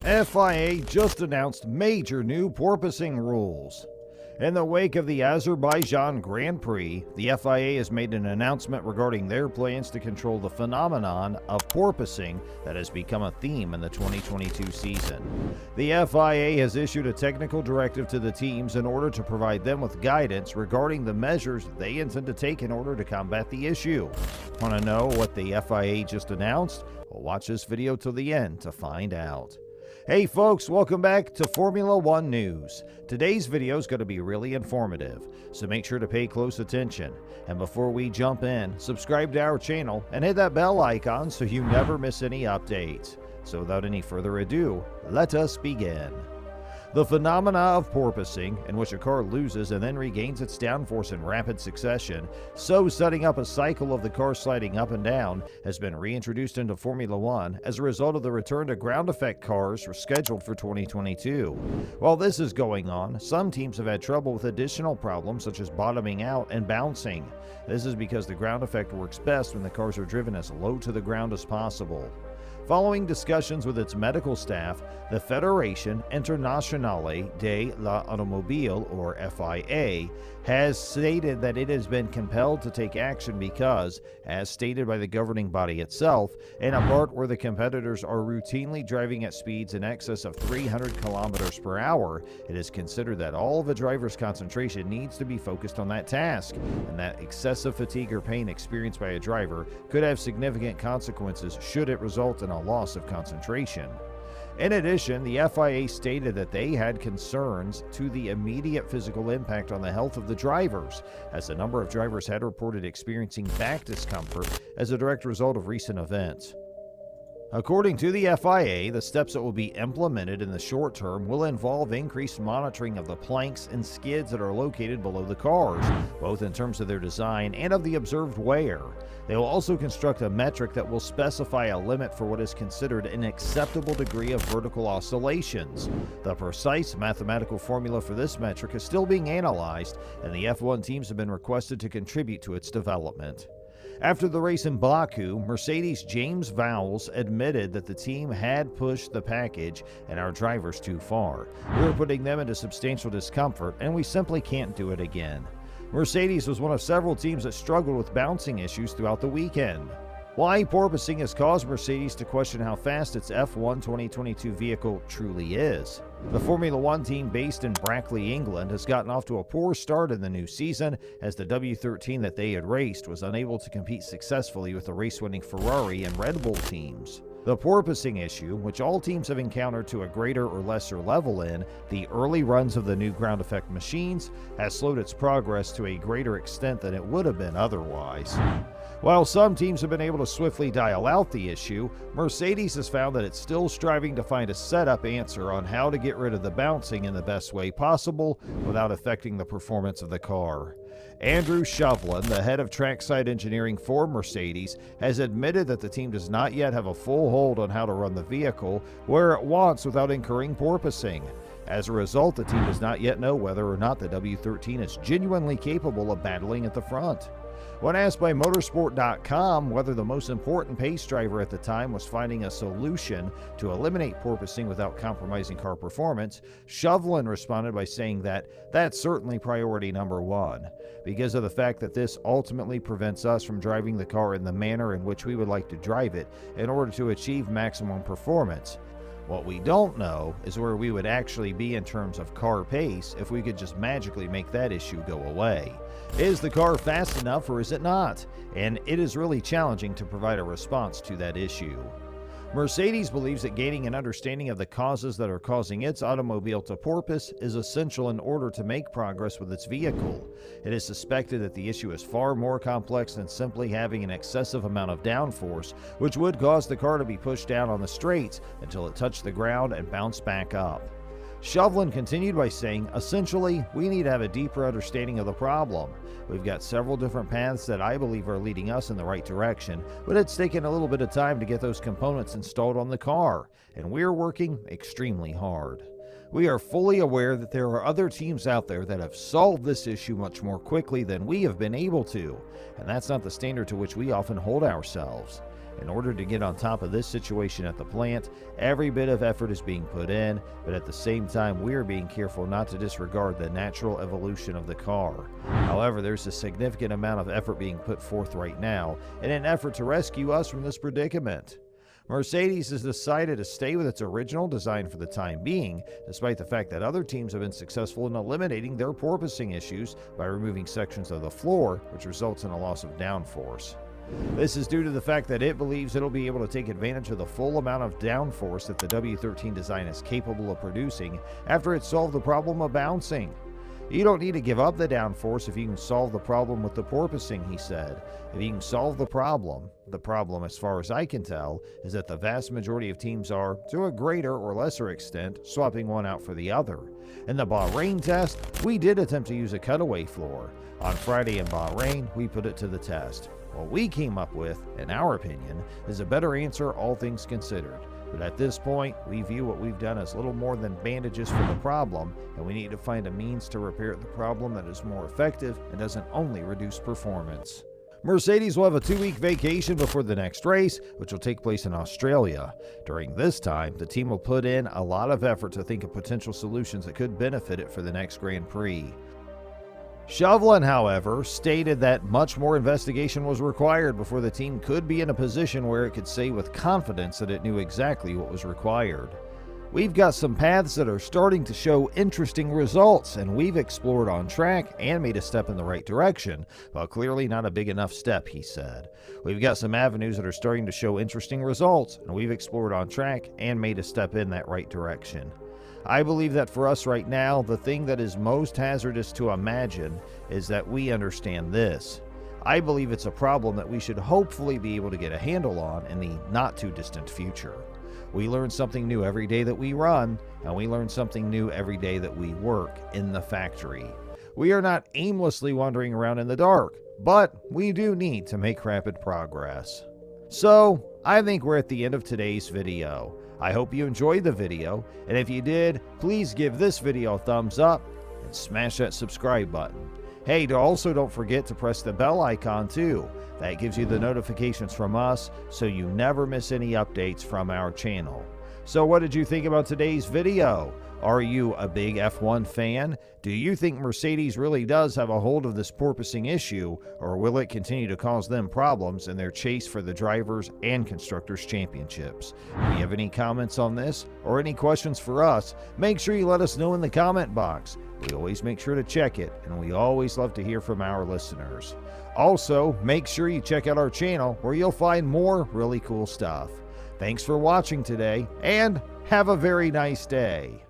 FIA just announced major new porpoising rules. In the wake of the Azerbaijan Grand Prix, the FIA has made an announcement regarding their plans to control the phenomenon of porpoising that has become a theme in the 2022 season. The FIA has issued a technical directive to the teams in order to provide them with guidance regarding the measures they intend to take in order to combat the issue. Want to know what the FIA just announced? Well, watch this video till the end to find out. Hey folks, welcome back to Formula One News. Today's video is going to be really informative, so make sure to pay close attention. And before we jump in, subscribe to our channel and hit that bell icon so you never miss any updates. So without any further ado, let us begin. The phenomena of porpoising, in which a car loses and then regains its downforce in rapid succession, so setting up a cycle of the car sliding up and down, has been reintroduced into Formula One as a result of the return to ground effect cars scheduled for 2022. While this is going on, some teams have had trouble with additional problems such as bottoming out and bouncing. This is because the ground effect works best when the cars are driven as low to the ground as possible. Following discussions with its medical staff, the Fédération Internationale de l'Automobile, or FIA, has stated that it has been compelled to take action because, as stated by the governing body itself, in a part where the competitors are routinely driving at speeds in excess of 300 kilometers per hour, it is considered that all of a driver's concentration needs to be focused on that task, and that excessive fatigue or pain experienced by a driver could have significant consequences should it result in a loss of concentration. In addition, the FIA stated that they had concerns to the immediate physical impact on the health of the drivers, as a number of drivers had reported experiencing back discomfort as a direct result of recent events. According to the FIA, the steps that will be implemented in the short term will involve increased monitoring of the planks and skids that are located below the cars, both in terms of their design and of the observed wear. They will also construct a metric that will specify a limit for what is considered an acceptable degree of vertical oscillations. The precise mathematical formula for this metric is still being analyzed, and the F1 teams have been requested to contribute to its development. After the race in Baku, Mercedes' James Vowles admitted that the team had pushed the package and our drivers too far. We were putting them into substantial discomfort, and we simply can't do it again. Mercedes was one of several teams that struggled with bouncing issues throughout the weekend. Why porpoising has caused Mercedes to question how fast its F1 2022 vehicle truly is. The Formula One team based in Brackley, England, has gotten off to a poor start in the new season, as the W13 that they had raced was unable to compete successfully with the race-winning Ferrari and Red Bull teams. The porpoising issue, which all teams have encountered to a greater or lesser level in the early runs of the new ground effect machines, has slowed its progress to a greater extent than it would have been otherwise. While some teams have been able to swiftly dial out the issue, Mercedes has found that it's still striving to find a setup answer on how to get rid of the bouncing in the best way possible without affecting the performance of the car. Andrew Shovlin, the head of trackside engineering for Mercedes, has admitted that the team does not yet have a full hold on how to run the vehicle where it wants without incurring porpoising. As a result, the team does not yet know whether or not the W13 is genuinely capable of battling at the front. When asked by motorsport.com whether the most important pace driver at the time was finding a solution to eliminate porpoising without compromising car performance, Shovlin responded by saying that that's certainly priority number one, because of the fact that this ultimately prevents us from driving the car in the manner in which we would like to drive it in order to achieve maximum performance. What we don't know is where we would actually be in terms of car pace if we could just magically make that issue go away. Is the car fast enough or is it not? And it is really challenging to provide a response to that issue. Mercedes believes that gaining an understanding of the causes that are causing its automobile to porpoise is essential in order to make progress with its vehicle. It is suspected that the issue is far more complex than simply having an excessive amount of downforce, which would cause the car to be pushed down on the straights until it touched the ground and bounced back up. Shovlin continued by saying, essentially, we need to have a deeper understanding of the problem. We've got several different paths that I believe are leading us in the right direction, but it's taken a little bit of time to get those components installed on the car, and we're working extremely hard. We are fully aware that there are other teams out there that have solved this issue much more quickly than we have been able to, and that's not the standard to which we often hold ourselves. In order to get on top of this situation at the plant, every bit of effort is being put in, but at the same time, we are being careful not to disregard the natural evolution of the car. However, there's a significant amount of effort being put forth right now in an effort to rescue us from this predicament. Mercedes has decided to stay with its original design for the time being, despite the fact that other teams have been successful in eliminating their porpoising issues by removing sections of the floor, which results in a loss of downforce. This is due to the fact that it believes it'll be able to take advantage of the full amount of downforce that the W13 design is capable of producing after it solved the problem of bouncing. You don't need to give up the downforce if you can solve the problem with the porpoising, he said. If you can solve the problem as far as I can tell, is that the vast majority of teams are, to a greater or lesser extent, swapping one out for the other. In the Bahrain test, we did attempt to use a cutaway floor. On Friday in Bahrain, we put it to the test. What we came up with, in our opinion, is a better answer all things considered. But at this point, we view what we've done as little more than bandages for the problem, and we need to find a means to repair the problem that is more effective and doesn't only reduce performance. Mercedes will have a 2-week vacation before the next race, which will take place in Australia. During this time, the team will put in a lot of effort to think of potential solutions that could benefit it for the next Grand Prix. Chauvelin, however, stated that much more investigation was required before the team could be in a position where it could say with confidence that it knew exactly what was required. We've got some paths that are starting to show interesting results, and we've explored on track and made a step in the right direction, but clearly not a big enough step, he said. We've got some avenues that are starting to show interesting results, and we've explored on track and made a step in that right direction. I believe that for us right now, the thing that is most hazardous to imagine is that we understand this. I believe it's a problem that we should hopefully be able to get a handle on in the not too distant future. We learn something new every day that we run, and we learn something new every day that we work in the factory. We are not aimlessly wandering around in the dark, but we do need to make rapid progress. So, I think we're at the end of today's video. I hope you enjoyed the video, and if you did, please give this video a thumbs up and smash that subscribe button. Hey, also don't forget to press the bell icon too. That gives you the notifications from us so you never miss any updates from our channel. So what did you think about today's video? Are you a big F1 fan? Do you think Mercedes really does have a hold of this porpoising issue, or will it continue to cause them problems in their chase for the drivers and constructors championships? If you have any comments on this or any questions for us, make sure you let us know in the comment box. We always make sure to check it, and we always love to hear from our listeners. Also, make sure you check out our channel where you'll find more really cool stuff. Thanks for watching today, and have a very nice day.